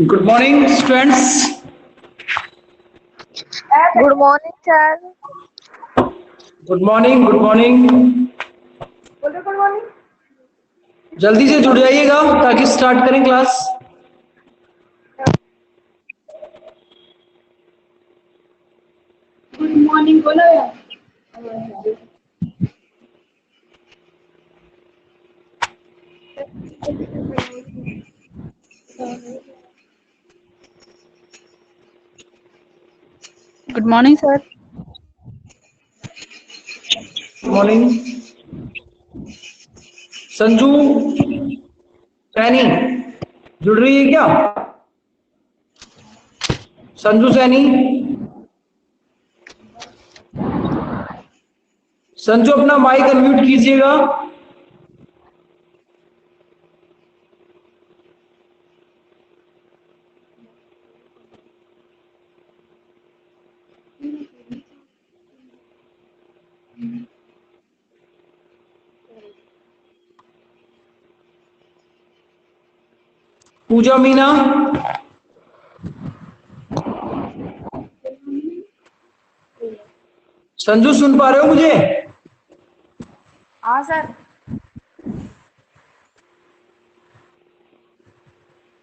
Good morning, students. Good morning, sir. Good morning. Good morning. Good morning. जल्दी से जुड़ जाइएगा ताकि स्टार्ट करें क्लास। गुड मॉर्निंग बोलो यार। Good morning, sir. Good morning. Sanju Saini जुड़ रही है क्या? संजू सैनी, संजू अपना माइक अनम्यूट कीजिएगा। पूजा मीना, संजू सुन पा रहे हो मुझे? हाँ सर।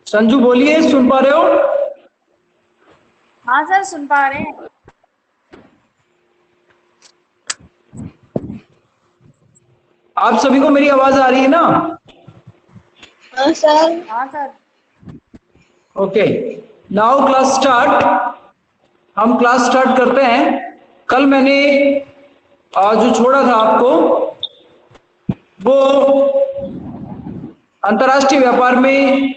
संजू बोलिए, सुन पा रहे हो? हाँ सर, सुन पा रहे हैं। आप सभी को मेरी आवाज आ रही है ना? हाँ सर। हाँ sir. Okay, now class start. हम क्लास स्टार्ट करते हैं। कल मैंने जो छोड़ा था आपको वो अंतर्राष्ट्रीय व्यापार में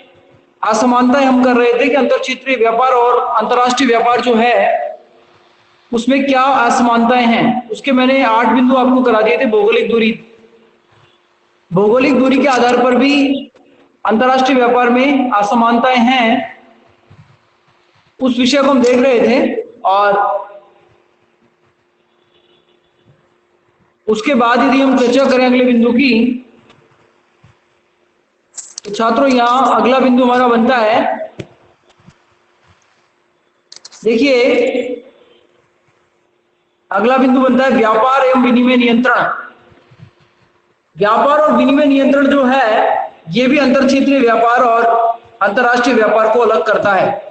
असमानताएं हम कर रहे थे कि अंतर क्षेत्रीय व्यापार और अंतर्राष्ट्रीय व्यापार जो है उसमें क्या असमानताएं हैं। उसके मैंने 8 बिंदु आपको करा दिए थे। भौगोलिक दूरी के आधार पर भी अंतर्राष्ट्रीय व्यापार में असमानताएं हैं, उस विषय को हम देख रहे थे। और उसके बाद यदि हम चर्चा करें अगले बिंदु की, तो छात्रों यहां अगला बिंदु हमारा बनता है, देखिए अगला बिंदु बनता है व्यापार एवं विनिमय नियंत्रण। व्यापार और विनिमय नियंत्रण जो है ये भी अंतर क्षेत्रीय व्यापार और अंतर्राष्ट्रीय व्यापार को अलग करता है।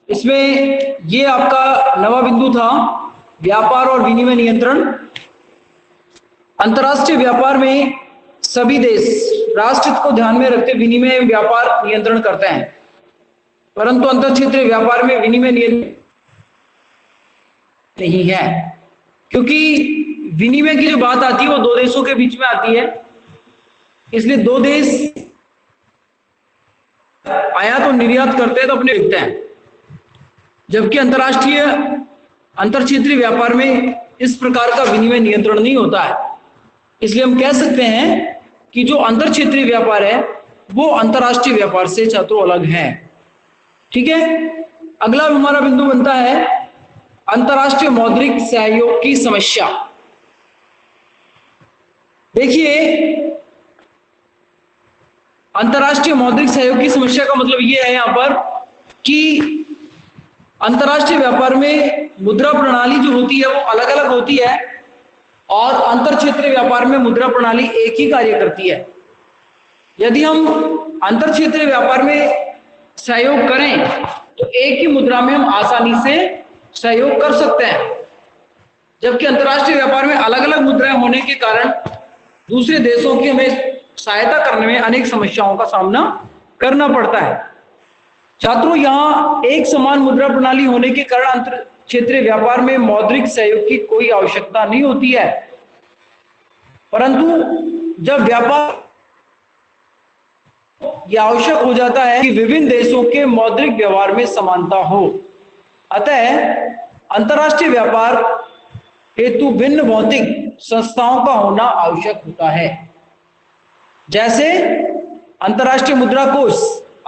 इसमें ये आपका नवा बिंदु था, व्यापार और विनिमय नियंत्रण। अंतर्राष्ट्रीय व्यापार में सभी देश राष्ट्रहित को ध्यान में रखते विनिमय एवं व्यापार नियंत्रण करते हैं, परंतु अंतर क्षेत्रीय व्यापार में विनिमय नियंत्रण नहीं है, क्योंकि विनिमय की जो बात आती है वो दो देशों के बीच में आती है। इसलिए दो देश आयात और निर्यात करते हैं तो अपने बिकते हैं, जबकि अंतर क्षेत्रीय व्यापार में इस प्रकार का विनिमय नियंत्रण नहीं होता है। इसलिए हम कह सकते हैं कि जो अंतर क्षेत्रीय व्यापार है वो अंतर्राष्ट्रीय व्यापार से छात्रों अलग है। ठीक है, अगला हमारा बिंदु बनता है अंतर्राष्ट्रीय मौद्रिक सहयोग की समस्या। देखिए, अंतर्राष्ट्रीय मौद्रिक सहयोग की समस्या का मतलब यह है यहां पर कि अंतर्राष्ट्रीय व्यापार में मुद्रा प्रणाली जो होती है वो अलग अलग होती है और अंतर क्षेत्रीय व्यापार में मुद्रा प्रणाली एक ही कार्य करती है। यदि हम अंतर क्षेत्रीय व्यापार में सहयोग करें तो एक ही मुद्रा में हम आसानी से सहयोग कर सकते हैं, जबकि अंतर्राष्ट्रीय व्यापार में अलग अलग मुद्राएं होने के कारण दूसरे देशों की हमें सहायता करने में अनेक समस्याओं का सामना करना पड़ता है। छात्रों, यहाँ एक समान मुद्रा प्रणाली होने के कारण अंतर क्षेत्रीय व्यापार में मौद्रिक सहयोग की कोई आवश्यकता नहीं होती है, परंतु जब व्यापार यह आवश्यक हो जाता है कि विभिन्न देशों के मौद्रिक व्यवहार में समानता हो। अतः अंतर्राष्ट्रीय व्यापार हेतु भिन्न भौतिक संस्थाओं का होना आवश्यक होता है, जैसे अंतर्राष्ट्रीय मुद्रा कोष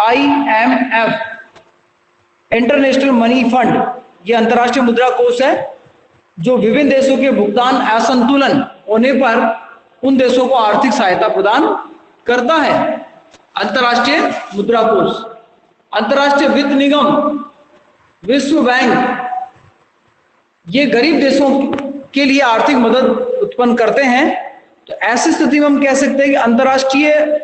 IMF, इंटरनेशनल मनी फंड। यह अंतर्राष्ट्रीय मुद्रा कोष है जो विभिन्न देशों के भुगतान असंतुलन होने पर उन देशों को आर्थिक सहायता प्रदान करता है अंतर्राष्ट्रीय मुद्रा कोष, अंतर्राष्ट्रीय वित्त निगम, विश्व बैंक, ये गरीब देशों के लिए आर्थिक मदद उत्पन्न करते हैं। तो ऐसी स्थिति में हम कह सकते हैं कि अंतर्राष्ट्रीय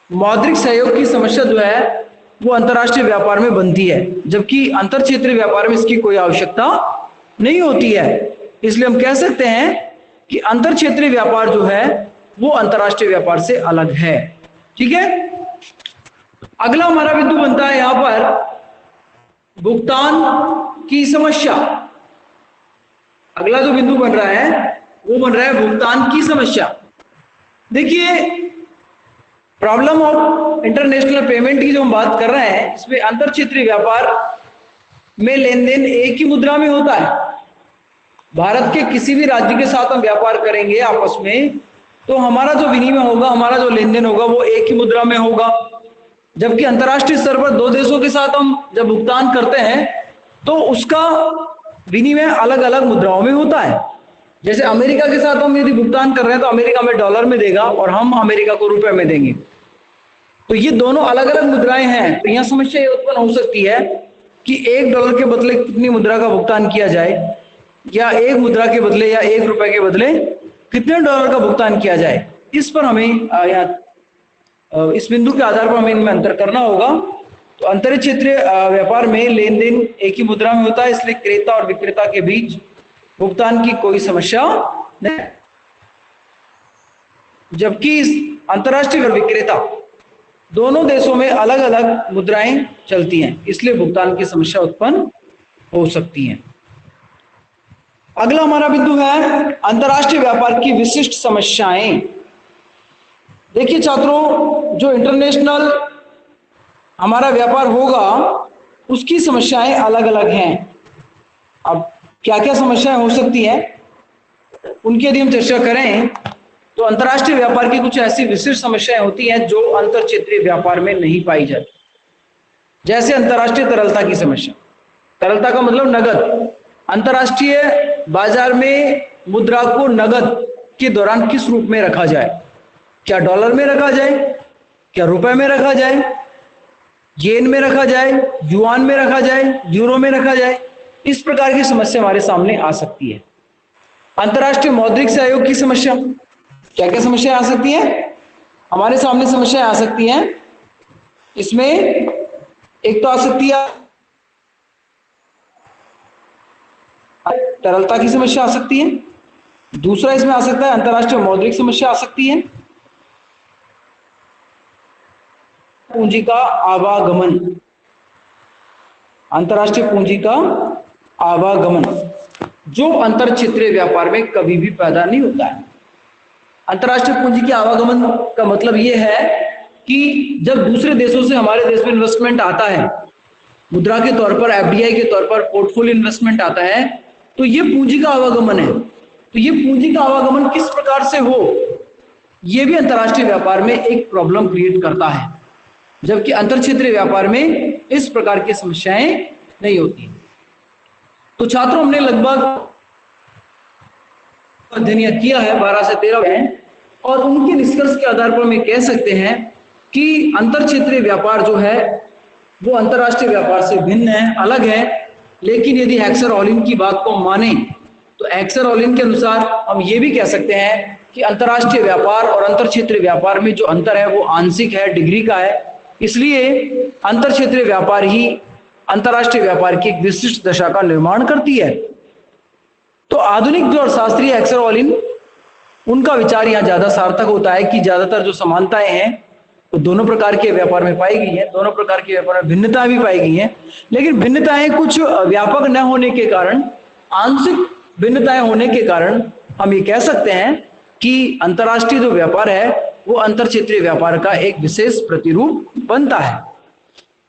मौद्रिक सहयोग की समस्या जो है वो अंतर्राष्ट्रीय व्यापार में बनती है, जबकि अंतर क्षेत्रीय व्यापार में इसकी कोई आवश्यकता नहीं होती है। इसलिए हम कह सकते हैं कि अंतर क्षेत्रीय व्यापार जो है वो अंतर्राष्ट्रीय व्यापार से अलग है। ठीक है, अगला हमारा बिंदु बनता है यहां पर भुगतान की समस्या। अगला जो बिंदु बन रहा है वो बन रहा है भुगतान की समस्या। देखिए, प्रॉब्लम ऑफ इंटरनेशनल पेमेंट की जो हम बात कर रहे हैं, इसमें अंतर क्षेत्रीय व्यापार में लेन देन एक ही मुद्रा में होता है। भारत के किसी भी राज्य के साथ हम व्यापार करेंगे आपस में, तो हमारा जो विनिमय होगा, हमारा जो लेन देन होगा वो एक ही मुद्रा में होगा। जबकि अंतर्राष्ट्रीय स्तर पर दो देशों के साथ हम जब भुगतान करते हैं तो उसका विनिमय अलग अलग मुद्राओं में होता है। जैसे अमेरिका के साथ हम यदि भुगतान कर रहे हैं तो अमेरिका में डॉलर में देगा और हम अमेरिका को रुपए में देंगे। तो ये दोनों अलग अलग मुद्राएं हैं। तो यह समस्या उत्पन्न हो सकती है कि $1 के बदले कितनी मुद्रा का भुगतान किया जाए, या एक मुद्रा के बदले या ₹1 के बदले कितने डॉलर का भुगतान किया जाए। इस पर हमें इस बिंदु के आधार पर हमें इनमें अंतर करना होगा। तो अंतर क्षेत्रीय व्यापार में लेन देन एक ही मुद्रा में होता है, इसलिए क्रेता और विक्रेता के बीच भुगतान की कोई समस्या नहीं। जबकि अंतर्राष्ट्रीय और विक्रेता दोनों देशों में अलग अलग मुद्राएं चलती हैं, इसलिए भुगतान की समस्या उत्पन्न हो सकती है। अगला हमारा बिंदु है अंतर्राष्ट्रीय व्यापार की विशिष्ट समस्याएं। देखिए छात्रों, जो इंटरनेशनल हमारा व्यापार होगा उसकी समस्याएं अलग अलग हैं। अब क्या क्या समस्याएं हो सकती हैं उनकी यदि हम चर्चा करें तो अंतर्राष्ट्रीय व्यापार की कुछ ऐसी विशिष्ट समस्याएं होती हैं जो अंतर क्षेत्रीय व्यापार में नहीं पाई जाती। जैसे अंतर्राष्ट्रीय तरलता की समस्या। तरलता का मतलब नगद। अंतर्राष्ट्रीय बाजार में मुद्रा को नगद के दौरान किस रूप में रखा जाए, क्या डॉलर में रखा जाए, क्या रुपए में रखा जाए, येन में रखा जाए, युआन में रखा जाए, यूरो में रखा जाए। इस प्रकार की समस्या हमारे सामने आ सकती है। अंतर्राष्ट्रीय मौद्रिक सहयोग की समस्या। क्या क्या समस्या आ सकती है हमारे सामने? समस्या आ सकती है इसमें एक तो आ सकती है तरलता की समस्या आ सकती है। दूसरा इसमें आ सकता है अंतर्राष्ट्रीय मौद्रिक समस्या आ सकती है। पूंजी का आवागमन। अंतर्राष्ट्रीय पूंजी का आवागमन जो अंतर क्षेत्रीय व्यापार में कभी भी पैदा नहीं होता है। अंतर्राष्ट्रीय पूंजी के आवागमन का मतलब यह है कि जब दूसरे देशों से हमारे देश में इन्वेस्टमेंट आता है, मुद्रा के तौर पर, एफडीआई के तौर पर पोर्टफोलियो इन्वेस्टमेंट आता है, तो ये पूंजी का आवागमन है। तो ये पूंजी का आवागमन किस प्रकार से हो, ये भी अंतर्राष्ट्रीय व्यापार में एक प्रॉब्लम क्रिएट करता है, जबकि अंतर क्षेत्रीय व्यापार में इस प्रकार की समस्याएं नहीं होती। तो छात्रों, हमने लगभग अध्ययन किया है 12 से 13 में, और उनके निष्कर्ष के आधार पर हम कह सकते हैं कि अंतर क्षेत्रीय व्यापार जो है वो अंतर्राष्ट्रीय व्यापार से भिन्न है, अलग है। लेकिन यदि हेक्सर-ओलिन की बात को माने तो हेक्सर-ओलिन के अनुसार हम ये भी कह सकते हैं कि अंतर्राष्ट्रीय व्यापार और अंतर क्षेत्रीय व्यापार में जो अंतर है वो आंशिक है, डिग्री का है। इसलिए अंतर क्षेत्रीय व्यापार ही अंतर्राष्ट्रीय व्यापार की एक विशिष्ट दशा का निर्माण करती है। तो आधुनिक जो शास्त्रीय हेक्सर-ओलिन, उनका विचार यहाँ ज्यादा सार्थक होता है कि ज्यादातर जो समानताएं हैं वो दोनों प्रकार के व्यापार में पाई गई है, दोनों प्रकार के व्यापार में भिन्नताएं भी पाई गई हैं। लेकिन भिन्नताएं कुछ व्यापक न होने के कारण, आंशिक भिन्नताएं होने के कारण हम ये कह सकते हैं कि अंतर्राष्ट्रीय जो व्यापार है वो अंतर क्षेत्रीय व्यापार का एक विशेष प्रतिरूप बनता है।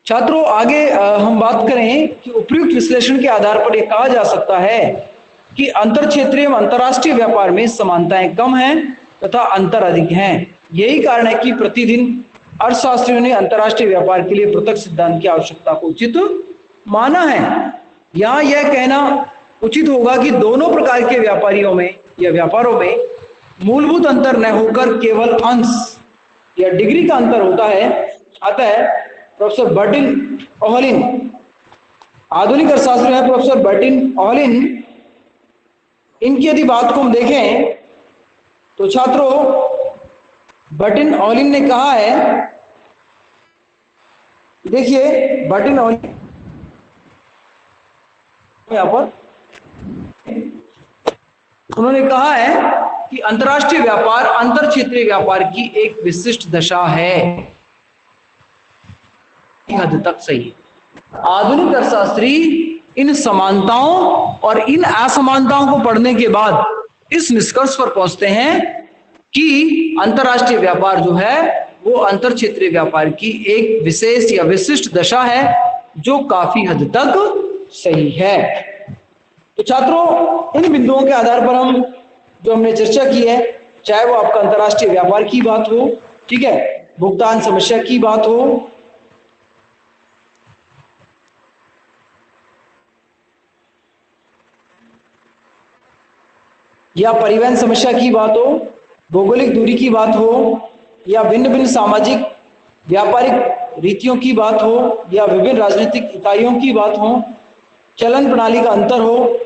छात्रों, आगे हम बात करें कि उपयुक्त विश्लेषण के आधार पर यह कहा जा सकता है कि अंतर क्षेत्रीय एवं अंतर्राष्ट्रीय व्यापार में समानताएं कम हैं तथा अंतर अधिक हैं। यही कारण है कि प्रतिदिन अर्थशास्त्रियों ने अंतर्राष्ट्रीय व्यापार के लिए पृथक सिद्धांत की आवश्यकता को उचित माना है। यहाँ यह कहना उचित होगा कि दोनों प्रकार के व्यापारियों में या व्यापारों में मूलभूत अंतर न होकर केवल अंश या डिग्री का अंतर होता है, आता है प्रोफेसर बर्टिन ओहलिन, आधुनिक अर्थशास्त्री है प्रोफेसर बर्टिन ओहलिन। इनकी यदि बात को हम देखें तो छात्रों, बर्टिन ओहलिन ने कहा है, देखिए बर्टिन ओहलिन यहां पर उन्होंने कहा है कि अंतर्राष्ट्रीय व्यापार अंतर क्षेत्रीय व्यापार की एक विशिष्ट दशा है। हद तक सही है। आधुनिक अर्थशास्त्री इन समानताओं और इन असमानताओं को पढ़ने के बाद इस निष्कर्ष पर पहुंचते हैं कि अंतर्राष्ट्रीय व्यापार जो है वो अंतर क्षेत्रीय व्यापार की एक विशेष या विशिष्ट दशा है, जो काफी हद तक सही है। तो छात्रों, इन बिंदुओं के आधार पर हम जो हमने चर्चा की है, चाहे वो आपका अंतर्राष्ट्रीय व्यापार की बात हो, ठीक है, भुगतान समस्या की बात हो, या परिवहन समस्या की बात हो, भौगोलिक दूरी की बात हो, या भिन्न भिन्न सामाजिक व्यापारिक रीतियों की बात हो, या विभिन्न राजनीतिक इकाइयों की बात हो, चलन प्रणाली का अंतर हो,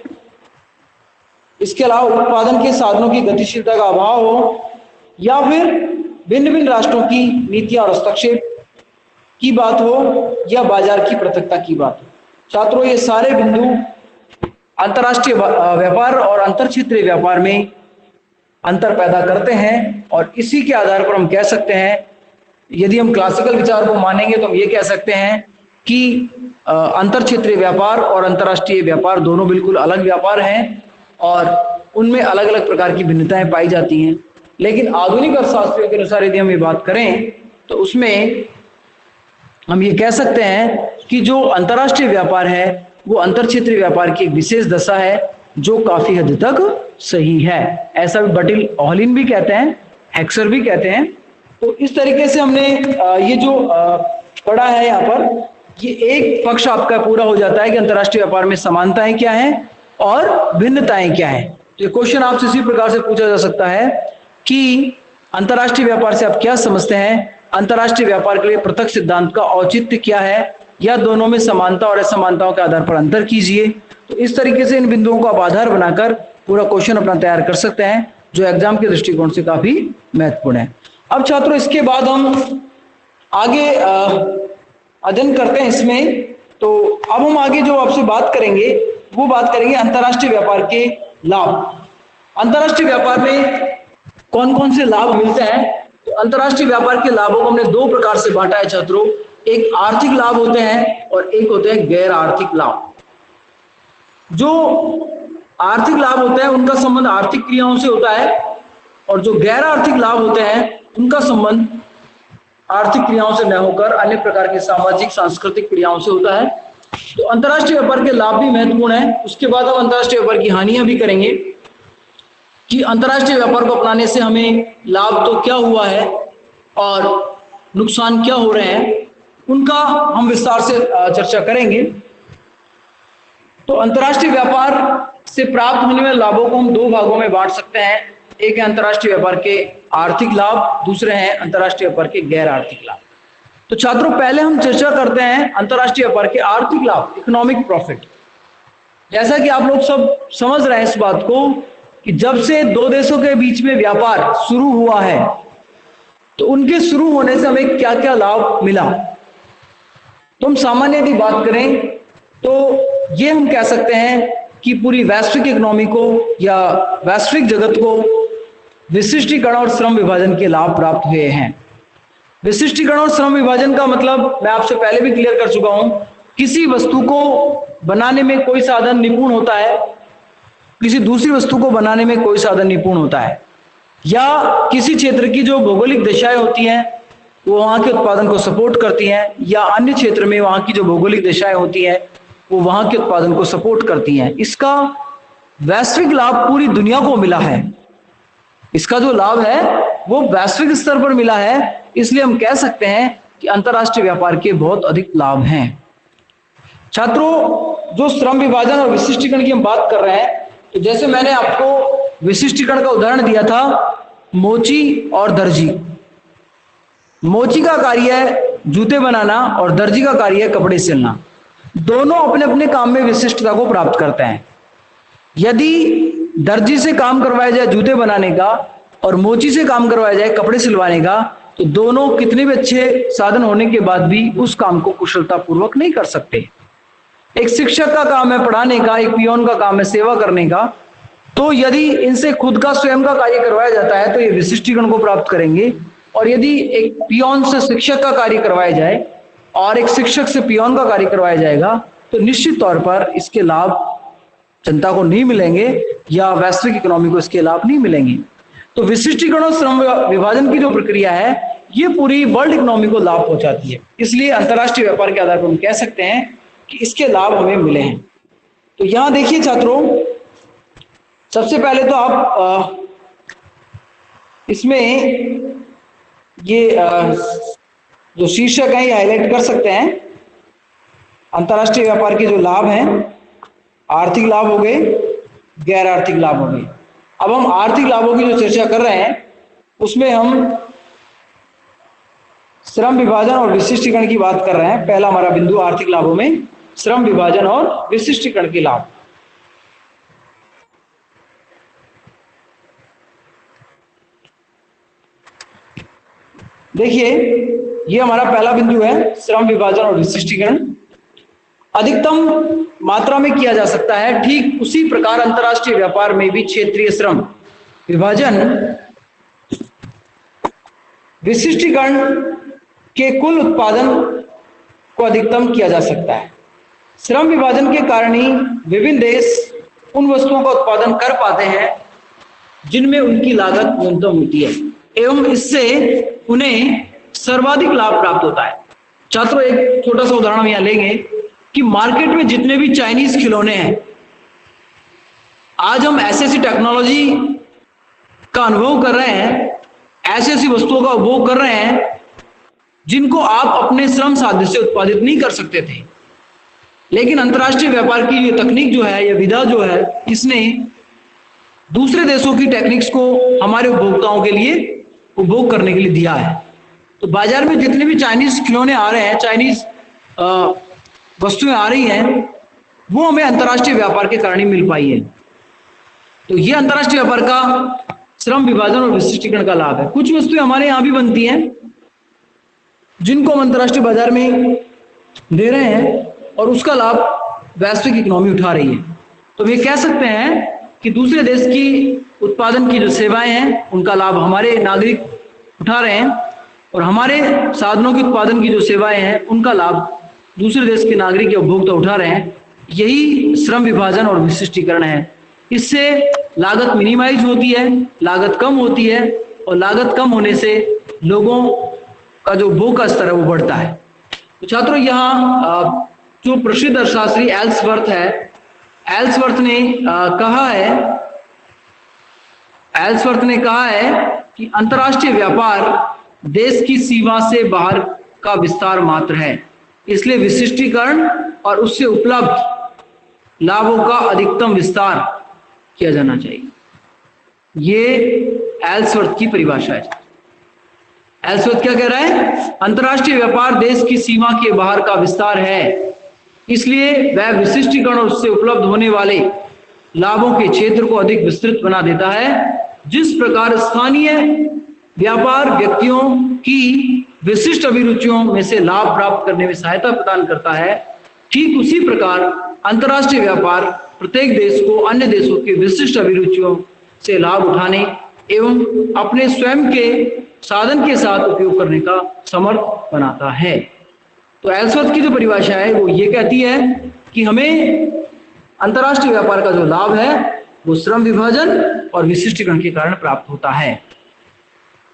इसके अलावा उत्पादन के साधनों की गतिशीलता का अभाव हो, या फिर भिन्न भिन्न राष्ट्रों की नीतियां और हस्तक्षेप की बात हो, या बाजार की पृथकता की बात हो। छात्रों, ये सारे बिंदु अंतर्राष्ट्रीय व्यापार और अंतर क्षेत्रीय व्यापार में अंतर पैदा करते हैं, और इसी के आधार पर हम कह सकते हैं, यदि हम क्लासिकल विचार को मानेंगे तो हम ये कह सकते हैं कि अंतर क्षेत्रीय व्यापार और अंतर्राष्ट्रीय व्यापार दोनों बिल्कुल अलग व्यापार हैं और उनमें अलग अलग प्रकार की भिन्नताएं पाई जाती हैं। लेकिन आधुनिक अर्थशास्त्रियों के अनुसार यदि हम ये बात करें तो उसमें हम ये कह सकते हैं कि जो अंतर्राष्ट्रीय व्यापार है वो अंतर क्षेत्रीय व्यापार की एक विशेष दशा है, जो काफी हद तक सही है। ऐसा भी बर्टिन ओहलिन भी कहते हैं, हेक्सर भी कहते हैं। तो इस तरीके से हमने ये जो पढ़ा है यहाँ पर, ये एक पक्ष आपका पूरा हो जाता है कि अंतर्राष्ट्रीय व्यापार में समानताएं क्या हैं और भिन्नताएं क्या हैं। तो ये क्वेश्चन आपसे इसी प्रकार से पूछा जा सकता है कि अंतर्राष्ट्रीय व्यापार से आप क्या समझते हैं, अंतर्राष्ट्रीय व्यापार के लिए पृथक सिद्धांत का औचित्य क्या है, या दोनों में समानता और असमानताओं के आधार पर अंतर कीजिए। तो इस तरीके से इन बिंदुओं को आप आधार बनाकर पूरा क्वेश्चन अपना तैयार कर सकते हैं, जो एग्जाम के दृष्टिकोण से काफी महत्वपूर्ण है। अब छात्रों, इसके बाद हम आगे अध्ययन करते हैं इसमें। तो अब हम आगे जो आपसे बात करेंगे वो बात करेंगे अंतर्राष्ट्रीय व्यापार के लाभ। अंतर्राष्ट्रीय व्यापार में कौन कौन से लाभ मिलते हैं? तो अंतर्राष्ट्रीय व्यापार के लाभों को हमने दो प्रकार से बांटा है छात्रों, एक आर्थिक लाभ होते हैं और एक होते हैं गैर आर्थिक लाभ। जो आर्थिक लाभ होते हैं उनका संबंध आर्थिक क्रियाओं से होता है, और जो गैर आर्थिक लाभ होते हैं उनका संबंध आर्थिक क्रियाओं से न होकर अन्य प्रकार के सामाजिक सांस्कृतिक क्रियाओं से होता है। तो अंतर्राष्ट्रीय व्यापार के लाभ भी महत्वपूर्ण है। उसके बाद हम अंतर्राष्ट्रीय व्यापार की हानियां भी करेंगे कि अंतर्राष्ट्रीय व्यापार को अपनाने से हमें लाभ तो क्या हुआ है और नुकसान क्या हो रहे हैं, उनका हम विस्तार से चर्चा करेंगे। तो अंतर्राष्ट्रीय व्यापार से प्राप्त होने वाले लाभों को हम दो भागों में बांट सकते हैं। एक है अंतर्राष्ट्रीय व्यापार के आर्थिक लाभ, दूसरे हैं अंतर्राष्ट्रीय व्यापार के गैर आर्थिक लाभ। तो छात्रों, पहले हम चर्चा करते हैं अंतर्राष्ट्रीय व्यापार के आर्थिक लाभ, इकोनॉमिक प्रॉफिट। जैसा कि आप लोग सब समझ रहे हैं इस बात को कि जब से दो देशों के बीच में व्यापार शुरू हुआ है तो उनके शुरू होने से हमें क्या क्या लाभ मिला। तो हम सामान्य यदि बात करें तो ये हम कह सकते हैं कि पूरी वैश्विक इकोनॉमी को या वैश्विक जगत को विशिष्टीकरण और श्रम विभाजन के लाभ प्राप्त हुए हैं। विशिष्टीकरण और श्रम विभाजन का मतलब मैं आपसे पहले भी क्लियर कर चुका हूं। किसी वस्तु को बनाने में कोई साधन निपुण होता है, किसी दूसरी वस्तु को बनाने में कोई साधन निपुण होता है, या किसी क्षेत्र की जो भौगोलिक दशाएं होती हैं वो वहां के उत्पादन को सपोर्ट करती हैं, या अन्य क्षेत्र में वहां की जो भौगोलिक दशाएं होती हैं वो वहां के उत्पादन को सपोर्ट करती हैं। इसका वैश्विक लाभ पूरी दुनिया को मिला है। इसका जो लाभ है वो वैश्विक स्तर पर मिला है, इसलिए हम कह सकते हैं कि अंतर्राष्ट्रीय व्यापार के बहुत अधिक लाभ हैं। छात्रों, जो श्रम विभाजन और विशिष्टीकरण की हम बात कर रहे हैं, तो जैसे मैंने आपको विशिष्टीकरण का उदाहरण दिया था, मोची और दर्जी। मोची का कार्य है जूते बनाना और दर्जी का कार्य है कपड़े सिलना। दोनों अपने अपने काम में विशिष्टता को प्राप्त करते हैं। यदि दर्जी से काम करवाया जाए जूते बनाने का और मोची से काम करवाया जाए कपड़े सिलवाने का, तो दोनों कितने भी अच्छे साधन होने के बाद भी उस काम को कुशलता पूर्वक नहीं कर सकते। एक शिक्षक का काम है पढ़ाने का, एक पियोन का काम है सेवा करने का। तो यदि इनसे खुद का स्वयं का कार्य करवाया जाता है तो ये विशिष्टीकरण को प्राप्त करेंगे, और यदि एक पियोन से शिक्षक का कार्य करवाया जाए और एक शिक्षक से पियोन का कार्य करवाया जाएगा तो निश्चित तौर पर इसके लाभ जनता को नहीं मिलेंगे या वैश्विक इकोनॉमी को इसके लाभ नहीं मिलेंगे। तो विशिष्टीकरण और श्रम विभाजन की जो प्रक्रिया है ये पूरी वर्ल्ड इकोनॉमी को लाभ पहुंचाती है। इसलिए अंतर्राष्ट्रीय व्यापार के आधार पर हम कह सकते हैं कि इसके लाभ हमें मिले हैं। तो यहां देखिए छात्रों, सबसे पहले तो आप इसमें ये जो शीर्षक है ये हाईलाइट कर सकते हैं। अंतर्राष्ट्रीय व्यापार के जो लाभ हैं, आर्थिक लाभ हो गए, गैर आर्थिक लाभ हो गए। अब हम आर्थिक लाभों की जो चर्चा कर रहे हैं उसमें हम श्रम विभाजन और विशिष्टीकरण की बात कर रहे हैं। पहला हमारा बिंदु आर्थिक लाभों में श्रम विभाजन और विशिष्टीकरण के लाभ। देखिए ये हमारा पहला बिंदु है, श्रम विभाजन और विशिष्टीकरण अधिकतम मात्रा में किया जा सकता है। ठीक उसी प्रकार अंतर्राष्ट्रीय व्यापार में भी क्षेत्रीय श्रम विभाजन विशिष्टीकरण के कुल उत्पादन को अधिकतम किया जा सकता है। श्रम विभाजन के कारण ही विभिन्न देश उन वस्तुओं का उत्पादन कर पाते हैं जिनमें उनकी लागत न्यूनतम होती है एवं इससे उन्हें सर्वाधिक लाभ प्राप्त होता है। छात्रों एक छोटा सा उदाहरण हम यहां लेंगे कि मार्केट में जितने भी चाइनीज खिलौने हैं, आज हम ऐसी ऐसी टेक्नोलॉजी का अनुभव कर रहे हैं, ऐसी ऐसी वस्तुओं का उपभोग कर रहे हैं जिनको आप अपने श्रम साध्य से उत्पादित नहीं कर सकते थे। लेकिन अंतर्राष्ट्रीय व्यापार की ये तकनीक जो है, ये विधा जो है, इसने दूसरे देशों की टेक्निक्स को हमारे उपभोक्ताओं के लिए उपभोग करने के लिए दिया है। तो बाजार में जितने भी चाइनीज खिलौने आ रहे हैं, चाइनीज वस्तुएं आ रही हैं, वो हमें अंतर्राष्ट्रीय व्यापार के कारण ही मिल पाई है। तो ये अंतर्राष्ट्रीय व्यापार का श्रम विभाजन और विशिष्टीकरण का लाभ है। कुछ वस्तुएं हमारे यहाँ भी बनती हैं जिनको हम अंतर्राष्ट्रीय बाजार में दे रहे हैं और उसका लाभ वैश्विक इकोनॉमी उठा रही है। तो हम ये कह सकते हैं कि दूसरे देश की उत्पादन की जो सेवाएं हैं उनका लाभ हमारे नागरिक उठा रहे हैं और हमारे साधनों के उत्पादन की जो सेवाएं हैं उनका लाभ दूसरे देश के नागरिक या उपभोक्ता उठा रहे हैं। यही श्रम विभाजन और विशिष्टीकरण है। इससे लागत मिनिमाइज होती है, लागत कम होती है और लागत कम होने से लोगों का जो उपभोग का स्तर है वो बढ़ता है। तो छात्रों यहाँ जो प्रसिद्ध अर्थशास्त्री एल्सवर्थ है, एल्सवर्थ ने कहा है कि अंतर्राष्ट्रीय व्यापार देश की सीमा से बाहर का विस्तार मात्र है, इसलिए विशिष्टीकरण और उससे उपलब्ध लाभों का अधिकतम विस्तार किया जाना चाहिए। ये एल्सवर्थ की परिभाषा है। एल्सवर्थ क्या कह रहा है? अंतर्राष्ट्रीय व्यापार देश की सीमा के बाहर का विस्तार है, इसलिए वह विशिष्टीकरण और उससे उपलब्ध होने वाले लाभों के क्षेत्र को अधिक विस्तृत बना देता है। जिस प्रकार स्थानीय व्यापार व्यक्तियों की विशिष्ट अभिरुचियों में से लाभ प्राप्त करने में सहायता प्रदान करता है, ठीक उसी प्रकार अंतर्राष्ट्रीय व्यापार प्रत्येक देश को अन्य देशों की विशिष्ट अभिरुचियों से लाभ उठाने एवं अपने स्वयं के साधन के साथ उपयोग करने का समर्थ बनाता है। तो एल्सवर्थ की जो परिभाषा है वो ये कहती है कि हमें अंतर्राष्ट्रीय व्यापार का जो लाभ है वो श्रम विभाजन और विशिष्टीकरण के कारण प्राप्त होता है।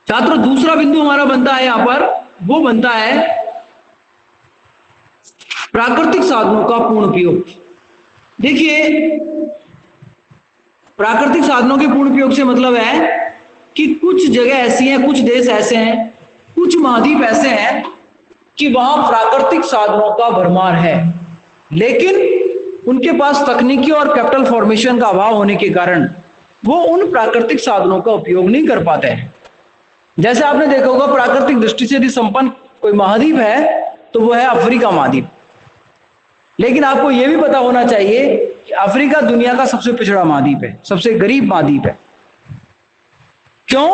छात्रों दूसरा बिंदु हमारा बनता है यहाँ पर, वो बनता है प्राकृतिक साधनों का पूर्ण उपयोग। देखिए प्राकृतिक साधनों के पूर्ण उपयोग से मतलब है कि कुछ जगह ऐसी हैं, कुछ देश ऐसे हैं, कुछ महाद्वीप ऐसे हैं कि वहां प्राकृतिक साधनों का भरमार है, लेकिन उनके पास तकनीकी और कैपिटल फॉर्मेशन का अभाव होने के कारण वो उन प्राकृतिक साधनों का उपयोग नहीं कर पाते हैं। जैसे आपने देखा होगा, प्राकृतिक दृष्टि से यदि संपन्न कोई महाद्वीप है तो वो है अफ्रीका महाद्वीप। लेकिन आपको यह भी पता होना चाहिए कि अफ्रीका दुनिया का सबसे पिछड़ा महाद्वीप है, सबसे गरीब महाद्वीप है। क्यों?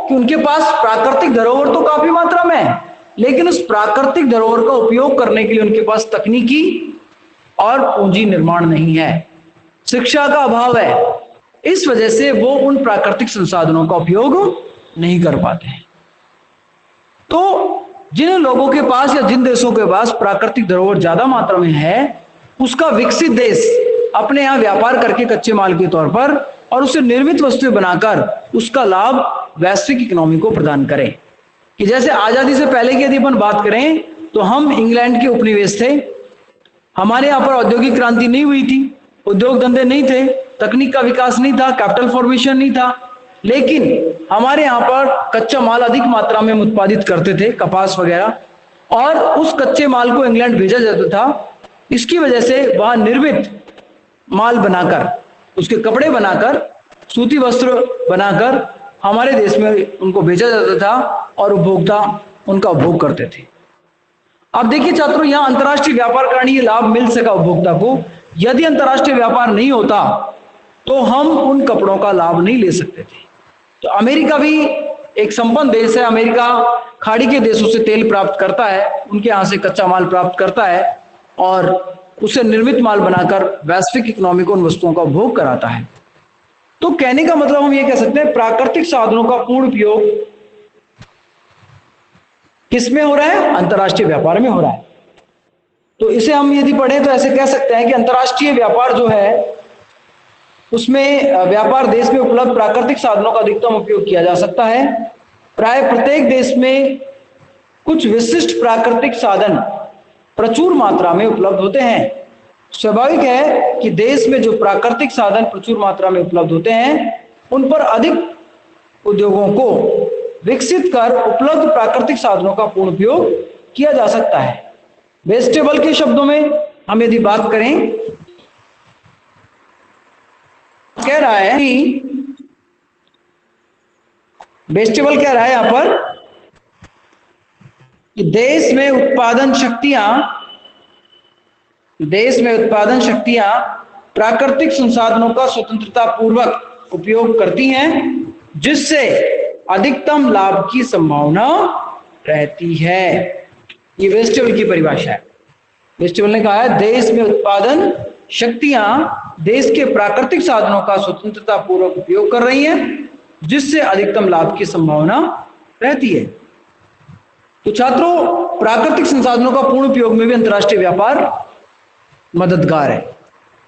कि उनके पास प्राकृतिक धरोहर तो काफी मात्रा में है, लेकिन उस प्राकृतिक धरोहर का उपयोग करने के लिए उनके पास तकनीकी और पूंजी निर्माण नहीं है, शिक्षा का अभाव है। इस वजह से वो उन प्राकृतिक संसाधनों का उपयोग नहीं कर पाते हैं। तो जिन लोगों के पास या जिन देशों के पास प्राकृतिक धरोहर ज्यादा मात्रा में है, उसका विकसित देश अपने यहां व्यापार करके कच्चे माल के तौर पर और उसे निर्मित वस्तुएं बनाकर उसका लाभ वैश्विक इकोनॉमी को प्रदान करें। कि जैसे आजादी से पहले की यदि अपन बात करें तो हम इंग्लैंड के उपनिवेश थे, हमारे यहाँ पर औद्योगिक क्रांति नहीं हुई थी, उद्योग धंधे नहीं थे, तकनीक का विकास नहीं था, कैपिटल फॉर्मेशन नहीं था, लेकिन हमारे यहाँ पर कच्चा माल अधिक मात्रा में उत्पादित करते थे, कपास वगैरह, और उस कच्चे माल को इंग्लैंड भेजा जाता था। इसकी वजह से वहां निर्मित माल बनाकर, उसके कपड़े बनाकर, सूती वस्त्र बनाकर हमारे देश में उनको भेजा जाता था और उपभोक्ता उनका उपभोग करते थे। अब देखिए छात्रों, यहाँ अंतर्राष्ट्रीय व्यापार कारण ये लाभ मिल सका उपभोक्ता को। यदि अंतर्राष्ट्रीय व्यापार नहीं होता तो हम उन कपड़ों का लाभ नहीं ले सकते थे। तो अमेरिका भी एक संपन्न देश है, अमेरिका खाड़ी के देशों से तेल प्राप्त करता है, उनके यहाँ से कच्चा माल प्राप्त करता है और उसे निर्मित माल बनाकर वैश्विक इकोनॉमी को उन वस्तुओं का उपभोग कराता है। तो कहने का मतलब हम ये कह सकते हैं, प्राकृतिक साधनों का पूर्ण उपयोग किसमें हो रहा है? अंतर्राष्ट्रीय व्यापार में हो रहा है। तो इसे हम यदि पढ़ें तो ऐसे कह सकते हैं कि अंतर्राष्ट्रीय व्यापार जो है उसमें व्यापार देश में उपलब्ध प्राकृतिक साधनों का अधिकतम उपयोग किया जा सकता है। प्राय प्रत्येक देश में कुछ विशिष्ट प्राकृतिक साधन प्रचुर मात्रा में उपलब्ध होते हैं। स्वाभाविक है कि देश में जो प्राकृतिक साधन प्रचुर मात्रा में उपलब्ध होते हैं उन पर अधिक उद्योगों को विकसित कर उपलब्ध प्राकृतिक साधनों का पूर्ण उपयोग किया जा सकता है। वेस्टेबल के शब्दों में हम यदि बात करें, कह रहा है कि वेस्टेबल कह रहा है यहां पर कि देश में उत्पादन शक्तियां प्राकृतिक संसाधनों का स्वतंत्रता पूर्वक उपयोग करती हैं, जिससे अधिकतम लाभ की संभावना रहती है। ये वेस्टेबल की परिभाषा है। वेस्टेबल ने कहा है देश में उत्पादन शक्तियां देश के प्राकृतिक साधनों का स्वतंत्रता पूर्वक उपयोग कर रही हैं, जिससे अधिकतम लाभ की संभावना रहती है। तो छात्रों, प्राकृतिक संसाधनों का पूर्ण उपयोग में भी अंतर्राष्ट्रीय व्यापार मददगार है।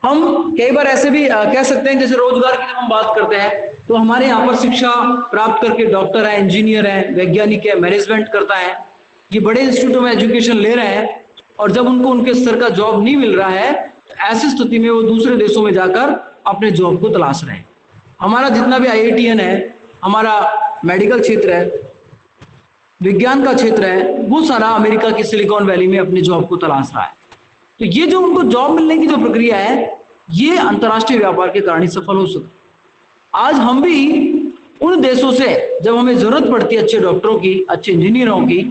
हम कई बार ऐसे भी कह सकते हैं, जैसे रोजगार की जब हम बात करते हैं तो हमारे यहाँ पर शिक्षा प्राप्त करके डॉक्टर है, इंजीनियर है, वैज्ञानिक है, मैनेजमेंट करता है, ये बड़े इंस्टीट्यूटों में एजुकेशन ले रहे हैं, और जब उनको उनके स्तर का जॉब नहीं मिल रहा है तो ऐसी स्थिति में वो दूसरे देशों में जाकर अपने जॉब को तलाश रहे हैं। हमारा जितना भी IITN है, हमारा मेडिकल क्षेत्र है, विज्ञान का क्षेत्र है, वो सारा अमेरिका की सिलिकॉन वैली में अपने जॉब को तलाश रहा है। तो ये जो उनको जॉब मिलने की जो प्रक्रिया है, ये अंतर्राष्ट्रीय व्यापार के कारण ही सफल हो सके। आज हम भी उन देशों से जब हमें जरूरत पड़ती है अच्छे डॉक्टरों की, अच्छे इंजीनियरों की,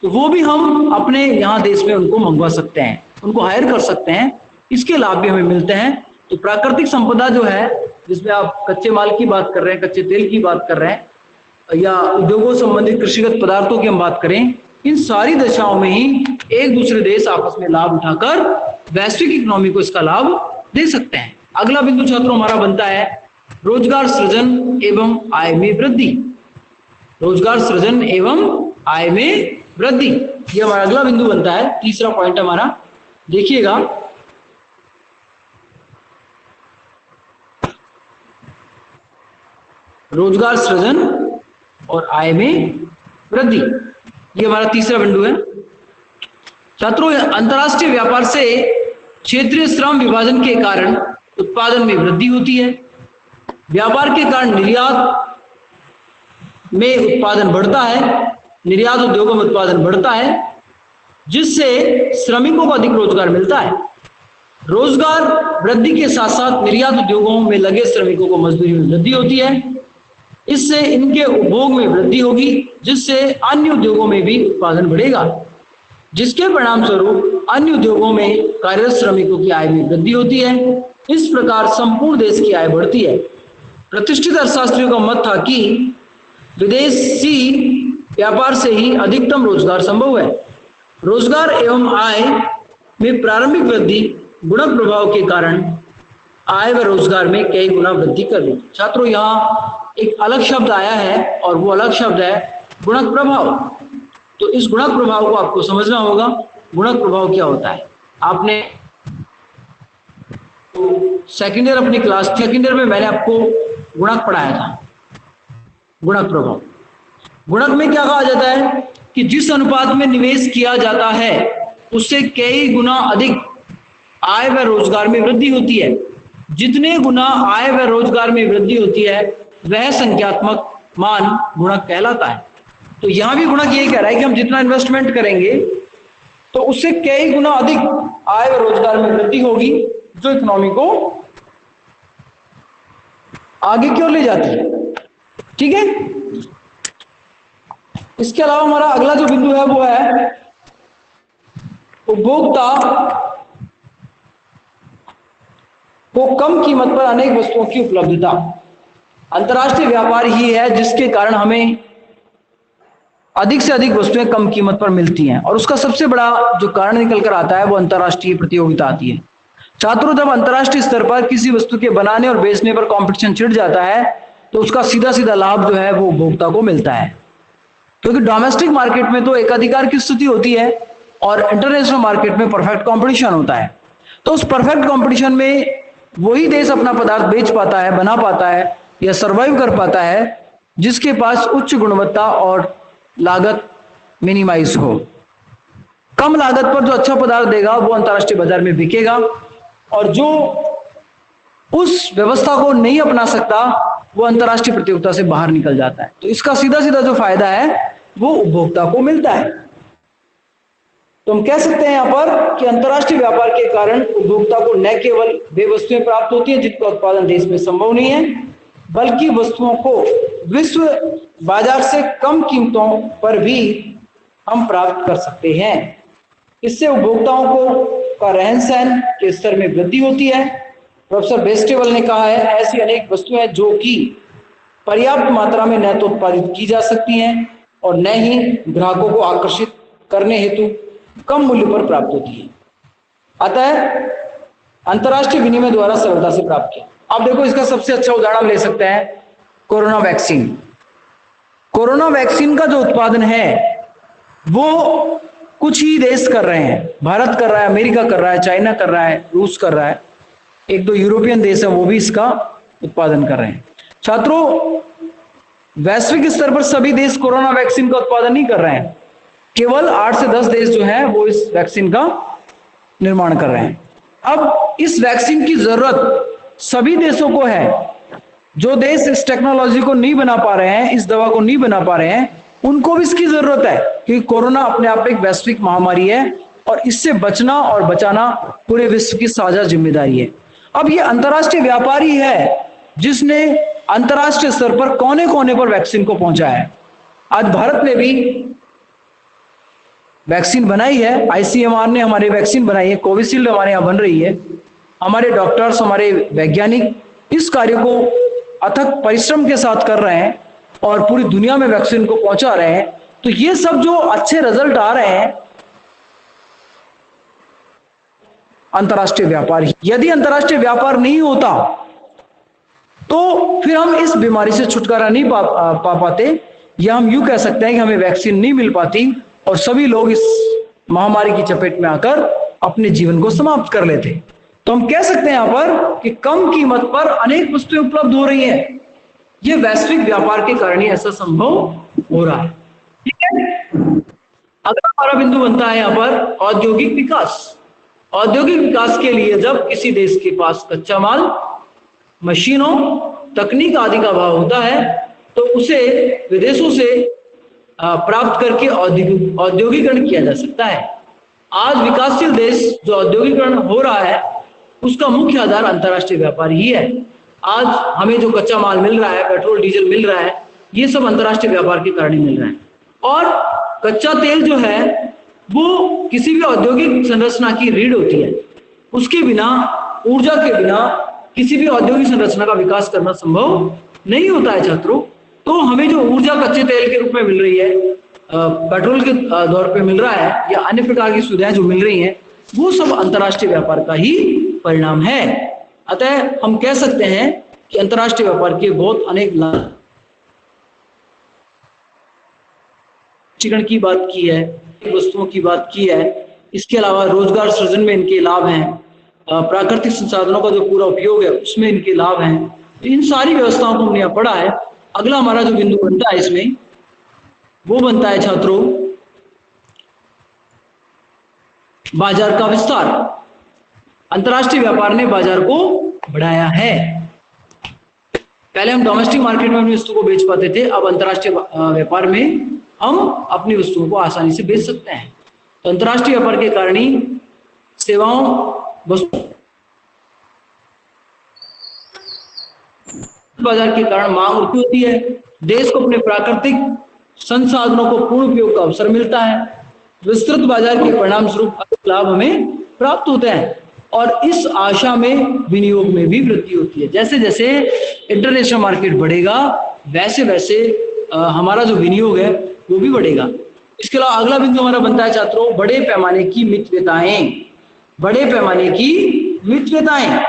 तो वो भी हम अपने यहाँ देश में उनको मंगवा सकते हैं, उनको हायर कर सकते हैं, इसके लाभ भी हमें मिलते हैं। तो प्राकृतिक संपदा जो है, जिसमें आप कच्चे माल की बात कर रहे हैं, कच्चे तेल की बात कर रहे हैं, या उद्योगों संबंधित कृषिगत पदार्थों की हम बात करें, इन सारी दशाओं में ही एक दूसरे देश आपस में लाभ उठाकर वैश्विक इकोनॉमी को इसका लाभ दे सकते हैं। अगला बिंदु छात्रों हमारा बनता है रोजगार सृजन एवं आय में वृद्धि। रोजगार सृजन एवं आय में वृद्धि, ये हमारा अगला बिंदु बनता है, तीसरा पॉइंट हमारा। देखिएगा, रोजगार सृजन और आय में वृद्धि, ये हमारा तीसरा बिंदु है। छात्रों, अंतरराष्ट्रीय व्यापार से क्षेत्रीय श्रम विभाजन के कारण उत्पादन में वृद्धि होती है। व्यापार के कारण निर्यात में उत्पादन बढ़ता है, निर्यात उद्योगों में उत्पादन बढ़ता है, जिससे श्रमिकों को अधिक रोजगार मिलता है। रोजगार वृद्धि के साथ साथ निर्यात उद्योगों में लगे श्रमिकों को मजदूरी में वृद्धि होती है। इससे इनके उपभोग में वृद्धि होगी, जिससे अन्य उद्योगों में भी उत्पादन बढ़ेगा, जिसके परिणाम स्वरूप अन्य उद्योगों में कार्यरत श्रमिकों की आय में वृद्धि होती है। इस प्रकार संपूर्ण देश की आय बढ़ती है। प्रतिष्ठित अर्थशास्त्रियों का मत था कि विदेशी व्यापार से ही अधिकतम रोजगार संभव है। रोजगार एवं आय में प्रारंभिक वृद्धि गुणक प्रभाव के कारण आय व रोजगार में कई गुना वृद्धि कर दी। छात्रों, यहाँ एक अलग शब्द आया है और वो अलग शब्द है गुणक प्रभाव। तो इस गुणक प्रभाव को आपको समझना होगा। गुणक प्रभाव क्या होता है? आपने सेकेंड ईयर अपनी क्लास सेकेंड ईयर में मैंने आपको गुणक पढ़ाया था, गुणक प्रभाव। गुणक में क्या कहा जाता है कि जिस अनुपात में निवेश किया जाता है उससे कई गुना अधिक आय व रोजगार में वृद्धि होती है। जितने गुना आय व रोजगार में वृद्धि होती है वह संख्यात्मक मान गुणक कहलाता है। तो यहां भी गुणक यही कह रहा है कि हम जितना इन्वेस्टमेंट करेंगे तो उससे कई गुना अधिक आय व रोजगार में वृद्धि होगी, जो इकोनॉमी को आगे की ओर ले जाती है। ठीक है, इसके अलावा हमारा अगला जो बिंदु है वो है उपभोक्ता को कम कीमत पर अनेक वस्तुओं की उपलब्धता। अंतर्राष्ट्रीय व्यापार ही है जिसके कारण हमें अधिक से अधिक वस्तुएं कम कीमत पर मिलती हैं, और उसका सबसे बड़ा जो कारण निकल कर आता है वो अंतर्राष्ट्रीय प्रतियोगिता आती है। छात्रों, जब अंतर्राष्ट्रीय स्तर पर किसी वस्तु के बनाने और बेचने पर कंपटीशन छिड़ जाता है तो उसका सीधा सीधा लाभ जो है वो उपभोक्ता को मिलता है, क्योंकि डोमेस्टिक मार्केट में तो एकाधिकार की स्थिति होती है और इंटरनेशनल मार्केट में परफेक्ट कंपटीशन होता है। तो उस परफेक्ट कंपटीशन में वही देश अपना पदार्थ बेच पाता है, बना पाता है या सरवाइव कर पाता है जिसके पास उच्च गुणवत्ता और लागत मिनिमाइज हो। कम लागत पर जो अच्छा पदार्थ देगा वो अंतर्राष्ट्रीय बाजार में बिकेगा, और जो उस व्यवस्था को नहीं अपना सकता वो अंतर्राष्ट्रीय प्रतियोगिता से बाहर निकल जाता है। तो इसका सीधा सीधा जो फायदा है वो उपभोक्ता को मिलता है। तो हम कह सकते हैं यहां पर कि अंतर्राष्ट्रीय व्यापार के कारण उपभोक्ता को न केवल वे वस्तुएं प्राप्त होती हैं जिनका उत्पादन देश में संभव नहीं है, बल्कि वस्तुओं को विश्व बाजार से कम कीमतों पर भी हम प्राप्त कर सकते हैं। इससे उपभोक्ताओं को का रहन सहन के स्तर में वृद्धि होती है। प्रोफेसर बेस्टेबल ने कहा है, ऐसी अनेक वस्तुएं जो कि पर्याप्त मात्रा में न तो उत्पादित की जा सकती हैं और न ही ग्राहकों को आकर्षित करने हेतु कम मूल्य पर प्राप्त होती है, अतः अंतर्राष्ट्रीय विनिमय द्वारा सरलता से प्राप्त किया। अब देखो, इसका सबसे अच्छा उदाहरण ले सकते हैं कोरोना वैक्सीन। कोरोना वैक्सीन का जो उत्पादन है वो कुछ ही देश कर रहे हैं। भारत कर रहा है, अमेरिका कर रहा है, चाइना कर रहा है, रूस कर रहा है, एक दो यूरोपियन देश है वो भी इसका उत्पादन कर रहे हैं। छात्रों, वैश्विक स्तर पर सभी देश कोरोना वैक्सीन का उत्पादन नहीं कर रहे हैं, केवल 8 से 10 देश जो हैं वो इस वैक्सीन का निर्माण कर रहे हैं। अब इस वैक्सीन की जरूरत सभी देशों को है। जो देश इस टेक्नोलॉजी को नहीं बना पा रहे हैं, इस दवा को नहीं बना पा रहे हैं, उनको भी इसकी जरूरत है, क्योंकि कोरोना अपने आप एक वैश्विक महामारी है और इससे बचना और बचाना पूरे विश्व की साझा जिम्मेदारी है। अब ये अंतर्राष्ट्रीय व्यापार ही है जिसने अंतर्राष्ट्रीय स्तर पर कोने कोने पर वैक्सीन को पहुंचाया है। आज भारत ने भी वैक्सीन बनाई है, आईसीएमआर ने हमारी वैक्सीन बनाई है, कोविशील्ड हमारे यहाँ बन रही है। हमारे डॉक्टर्स, हमारे वैज्ञानिक इस कार्य को अथक परिश्रम के साथ कर रहे हैं और पूरी दुनिया में वैक्सीन को पहुंचा रहे हैं। तो ये सब जो अच्छे रिजल्ट आ रहे हैं अंतर्राष्ट्रीय व्यापार ही। यदि अंतर्राष्ट्रीय व्यापार नहीं होता तो फिर हम इस बीमारी से छुटकारा नहीं पा पाते, या हम यूं कह सकते हैं कि हमें वैक्सीन नहीं मिल पाती और सभी लोग इस महामारी की चपेट में आकर अपने जीवन को समाप्त कर लेते। तो हम कह सकते हैं यहां पर कि कम कीमत पर अनेक वस्तुएं उपलब्ध हो रही हैं। ये वैश्विक व्यापार के कारण ही ऐसा संभव हो रहा है। ठीक है, अगला हमारा बिंदु बनता है यहां पर औद्योगिक विकास। औद्योगिक विकास के लिए जब किसी देश के पास कच्चा माल, मशीनों, तकनीक आदि का अभाव होता है तो उसे विदेशों से प्राप्त करके औद्योगिकरण किया जा सकता है। आज विकासशील देश जो औद्योगिकरण हो रहा है उसका मुख्य आधार अंतर्राष्ट्रीय व्यापार ही है। आज हमें जो कच्चा माल मिल रहा है, पेट्रोल डीजल मिल रहा है, ये सब अंतर्राष्ट्रीय व्यापार के कारण ही मिल रहा है। और कच्चा तेल जो है वो किसी भी औद्योगिक संरचना की रीढ़ होती है। उसके बिना, ऊर्जा के बिना किसी भी औद्योगिक संरचना का विकास करना संभव नहीं होता है छात्रों। तो हमें जो ऊर्जा कच्चे तेल के रूप में मिल रही है, पेट्रोल के दौर पे मिल रहा है, या अन्य प्रकार की सुविधाएं जो मिल रही हैं, वो सब अंतर्राष्ट्रीय व्यापार का ही परिणाम है। अतः हम कह सकते हैं कि अंतर्राष्ट्रीय व्यापार के बहुत अनेक लाभ, की बात की है, वस्तुओं की बात की है, इसके अलावा रोजगार सृजन में इनके लाभ हैं, प्राकृतिक संसाधनों का जो पूरा उपयोग है उसमें इनके लाभ हैं। इन सारी व्यवस्थाओं को हमने यहाँ पढ़ा है। अगला हमारा जो बिंदु बनता है इसमें, वो बनता है छात्रों बाजार का विस्तार। अंतर्राष्ट्रीय व्यापार ने बाजार को बढ़ाया है। पहले हम डोमेस्टिक मार्केट में अपनी वस्तु को बेच पाते थे, अब अंतर्राष्ट्रीय व्यापार में हम अपनी वस्तुओं को आसानी से बेच सकते हैं। तो अंतर्राष्ट्रीय व्यापार के कारण ही सेवाओं, वस्तु बाजार के कारण मांग उठी होती है, देश को अपने प्राकृतिक संसाधनों को पूर्ण उपयोग का अवसर मिलता है, विस्तृत बाजार के परिणाम स्वरूप अधिक लाभ हमें प्राप्त होते हैं, और इस आशा में विनियोग में भी वृद्धि होती है। जैसे जैसे इंटरनेशनल मार्केट बढ़ेगा, वैसे वैसे हमारा जो विनियोग है वो भी बढ़ेगा। इसके अलावा अगला बिंदु हमारा बनता है छात्रों बड़े पैमाने की मितव्यताएं। बड़े पैमाने की मितव्यताएं,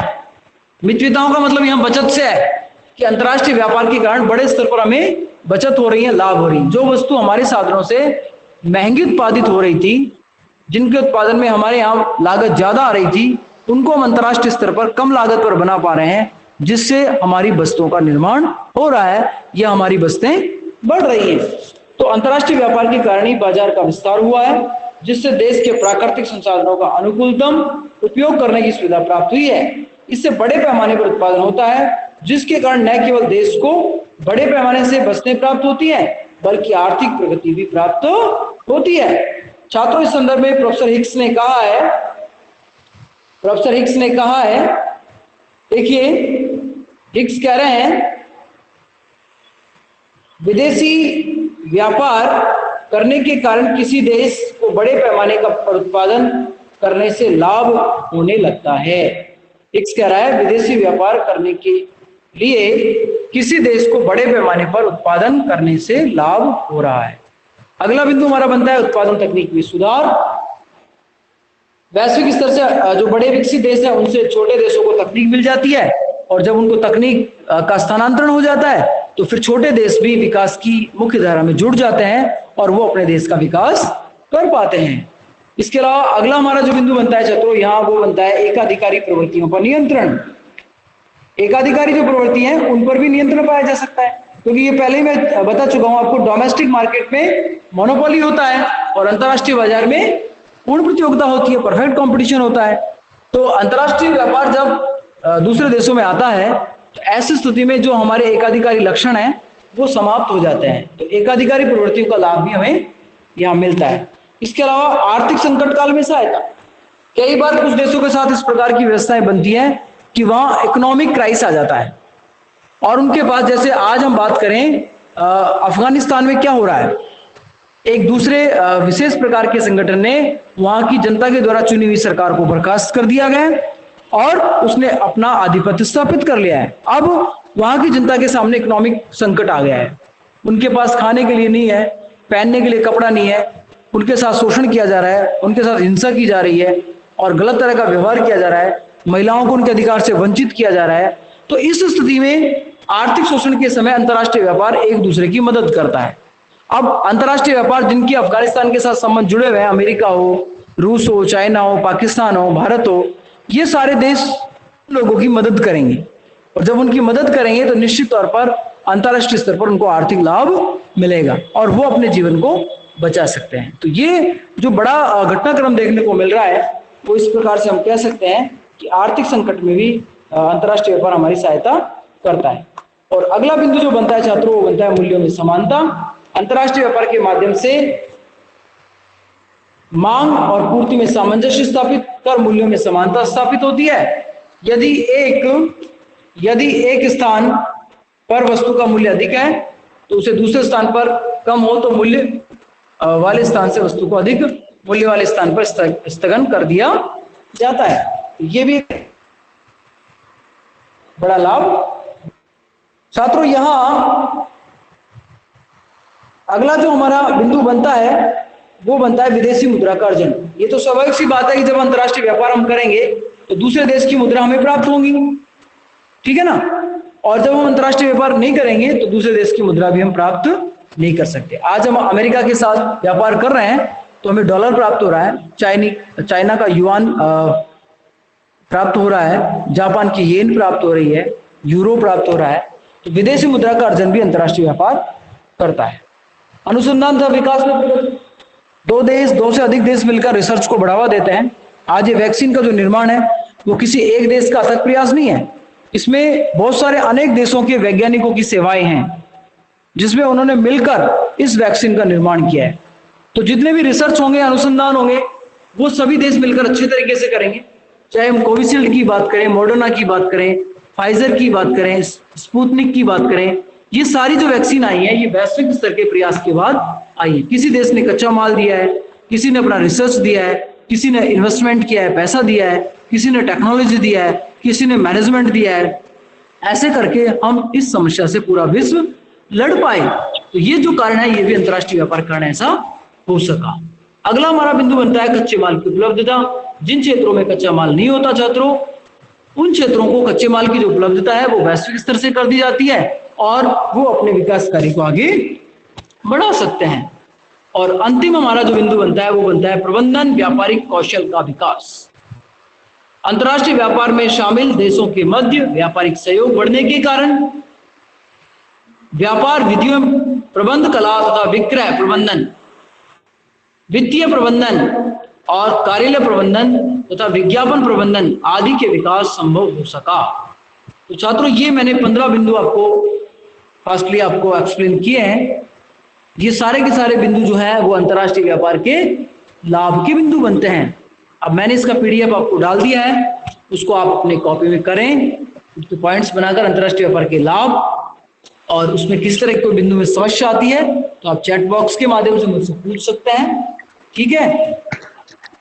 मितव्यताओं का मतलब यहाँ बचत से है कि अंतर्राष्ट्रीय व्यापार के कारण बड़े स्तर पर हमें बचत हो रही है, लाभ हो रही है। जो वस्तु हमारे साधनों से महंगी उत्पादित हो रही थी, जिनके उत्पादन में हमारे यहाँ लागत ज्यादा आ रही थी, उनको हम अंतर्राष्ट्रीय स्तर पर कम लागत पर बना पा रहे हैं, जिससे हमारी वस्तुओं का निर्माण हो रहा है या हमारी वस्तुएं बढ़ रही हैं। तो अंतर्राष्ट्रीय व्यापार के कारण ही बाजार का विस्तार हुआ है, जिससे देश के प्राकृतिक संसाधनों का अनुकूलतम उपयोग करने की सुविधा प्राप्त हुई है। इससे बड़े पैमाने पर उत्पादन होता है, जिसके कारण न केवल देश को बड़े पैमाने से वस्तुएं प्राप्त होती हैं, बल्कि आर्थिक प्रगति भी प्राप्त होती है। छात्रों, इस संदर्भ में प्रोफेसर हिक्स ने कहा है, देखिए हिक्स कह रहे हैं विदेशी व्यापार करने के कारण किसी देश को बड़े पैमाने का उत्पादन करने से लाभ होने लगता है। हिक्स कह रहा है विदेशी व्यापार करने के लिए किसी देश को बड़े पैमाने पर उत्पादन करने से लाभ हो रहा है। अगला बिंदु हमारा बनता है उत्पादन तकनीक में सुधार। वैश्विक स्तर से जो बड़े विकसित देश है उनसे छोटे देशों को तकनीक मिल जाती है, और जब उनको तकनीक का स्थानांतरण हो जाता है तो फिर छोटे देश भी विकास की मुख्य धारा में जुड़ जाते हैं और वो अपने देश का विकास कर पाते हैं। इसके अलावा अगला हमारा जो बिंदु बनता है छात्रों, यहाँ वो बनता है एकाधिकारी प्रवृत्तियों पर नियंत्रण। एकाधिकारी जो प्रवृत्ति है उन पर भी नियंत्रण पाया जा सकता है, क्योंकि ये पहले ही मैं बता चुका हूं आपको, डोमेस्टिक मार्केट में मोनोपोली होता है और अंतर्राष्ट्रीय बाजार में पूर्ण प्रतियोगिता होती है, परफेक्ट कंपटीशन होता है। तो अंतर्राष्ट्रीय व्यापार जब दूसरे देशों में आता है तो ऐसी स्थिति में जो हमारे एकाधिकारी लक्षण है वो समाप्त हो जाते हैं। तो एकाधिकारी प्रवृत्तियों का लाभ भी हमें यहाँ मिलता है। इसके अलावा आर्थिक संकट काल में सहायता। कई बार कुछ देशों के साथ इस प्रकार की व्यवस्थाएं बनती हैं कि वहां इकोनॉमिक क्राइसिस आ जाता है, और उनके पास, जैसे आज हम बात करें अफगानिस्तान में क्या हो रहा है, एक दूसरे विशेष प्रकार के संगठन ने वहां की जनता के द्वारा चुनी हुई सरकार को बर्खास्त कर दिया गया और उसने अपना आधिपत्य स्थापित कर लिया है। अब वहां की जनता के सामने इकोनॉमिक संकट आ गया है, उनके पास खाने के लिए नहीं है, पहनने के लिए कपड़ा नहीं है, उनके साथ शोषण किया जा रहा है, उनके साथ हिंसा की जा रही है और गलत तरह का व्यवहार किया जा रहा है, महिलाओं को उनके अधिकार से वंचित किया जा रहा है। तो इस स्थिति में आर्थिक शोषण के समय अंतर्राष्ट्रीय व्यापार एक दूसरे की मदद करता है। अब अंतर्राष्ट्रीय व्यापार जिनकी अफगानिस्तान के साथ संबंध जुड़े हुए हैं, अमेरिका हो, रूस हो, चाइना हो, पाकिस्तान हो, भारत हो, ये सारे देश लोगों की मदद करेंगे, और जब उनकी मदद करेंगे तो निश्चित तौर पर अंतर्राष्ट्रीय स्तर पर उनको आर्थिक लाभ मिलेगा और वो अपने जीवन को बचा सकते हैं। तो ये जो बड़ा घटनाक्रम देखने को मिल रहा है वो इस प्रकार से हम कह सकते हैं कि आर्थिक संकट में भी अंतर्राष्ट्रीय व्यापार हमारी सहायता करता है। और अगला बिंदु जो बनता है छात्रों वो बनता है मूल्यों में समानता। अंतर्राष्ट्रीय व्यापार के माध्यम से मांग और पूर्ति में सामंजस्य स्थापित कर मूल्यों में समानता स्थापित होती है। यदि एक यदि एक स्थान पर वस्तु का मूल्य अधिक है तो उसे दूसरे स्थान पर कम हो तो मूल्य वाले स्थान से वस्तु को अधिक मूल्य वाले स्थान पर स्थगन कर दिया जाता है। ये भी बड़ा लाभ। छात्रों, यहां अगला जो हमारा बिंदु बनता है वो बनता है विदेशी मुद्रा का अर्जन। ये तो स्वाभाविक सी बात है कि जब अंतर्राष्ट्रीय व्यापार हम करेंगे तो दूसरे देश की मुद्रा हमें प्राप्त होंगी, ठीक है ना। और जब हम अंतर्राष्ट्रीय व्यापार नहीं करेंगे तो दूसरे देश की मुद्रा भी हम प्राप्त नहीं कर सकते। आज हम अमेरिका के साथ व्यापार कर रहे हैं तो हमें डॉलर प्राप्त हो रहा है, चाइना का युआन प्राप्त हो रहा है, जापान की येन प्राप्त हो रही है, यूरो प्राप्त हो रहा है। तो विदेशी मुद्रा का अर्जन भी अंतर्राष्ट्रीय व्यापार करता है। अनुसंधान तथा विकास में दो से अधिक देश मिलकर रिसर्च को बढ़ावा देते हैं। आज ये वैक्सीन का जो निर्माण है वो किसी एक देश का अथक प्रयास नहीं है, इसमें बहुत सारे अनेक देशों के वैज्ञानिकों की सेवाएं हैं जिसमें उन्होंने मिलकर इस वैक्सीन का निर्माण किया है। तो जितने भी रिसर्च होंगे, अनुसंधान होंगे, वो सभी देश मिलकर अच्छे तरीके से करेंगे। चाहे हम कोविशील्ड की बात करें, मॉडर्ना की बात करें, फाइजर की बात करें, स्पुतनिक की बात करें, ये सारी जो वैक्सीन आई है ये वैश्विक स्तर के प्रयास के बाद आई है। किसी देश ने कच्चा माल दिया है, किसी ने अपना रिसर्च दिया है, किसी ने इन्वेस्टमेंट किया है, पैसा दिया है, किसी ने टेक्नोलॉजी दिया है, किसी ने मैनेजमेंट दिया है। ऐसे करके हम इस समस्या से पूरा विश्व लड़ पाए। तो ये जो कारण है ये भी अंतर्राष्ट्रीय व्यापार कारण ऐसा हो सका। अगला हमारा बिंदु बनता है कच्चे माल की उपलब्धता। जिन क्षेत्रों में कच्चा माल नहीं होता छात्रों, उन क्षेत्रों को कच्चे माल की जो उपलब्धता है वो वैश्विक स्तर से कर दी जाती है और वो अपने विकास कार्य को आगे बढ़ा सकते हैं। और अंतिम हमारा जो बिंदु बनता है वो बनता है प्रबंधन व्यापारिक कौशल का विकास। अंतर्राष्ट्रीय व्यापार में शामिल देशों के मध्य व्यापारिक सहयोग बढ़ने के कारण व्यापार विधियों, प्रबंध कला तथा विक्रय प्रबंधन, वित्तीय प्रबंधन और कार्यालय प्रबंधन तथा विज्ञापन प्रबंधन आदि के विकास संभव हो सका। तो छात्रों, ये मैंने 15 बिंदु आपको फास्टली आपको एक्सप्लेन किए हैं। ये सारे के सारे बिंदु जो है वो अंतर्राष्ट्रीय व्यापार के लाभ के बिंदु बनते हैं। अब मैंने इसका पीडीएफ आपको डाल दिया है, उसको आप अपने कॉपी में करें, उसके पॉइंट्स बनाकर अंतर्राष्ट्रीय व्यापार के लाभ और उसमें किस तरह कोई बिंदु में समस्या आती है तो आप चैट बॉक्स के माध्यम से मुझसे पूछ सकते हैं, ठीक है।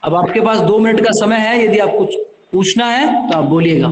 अब आपके पास 2 मिनट का समय है, यदि आप कुछ पूछना है तो आप बोलिएगा।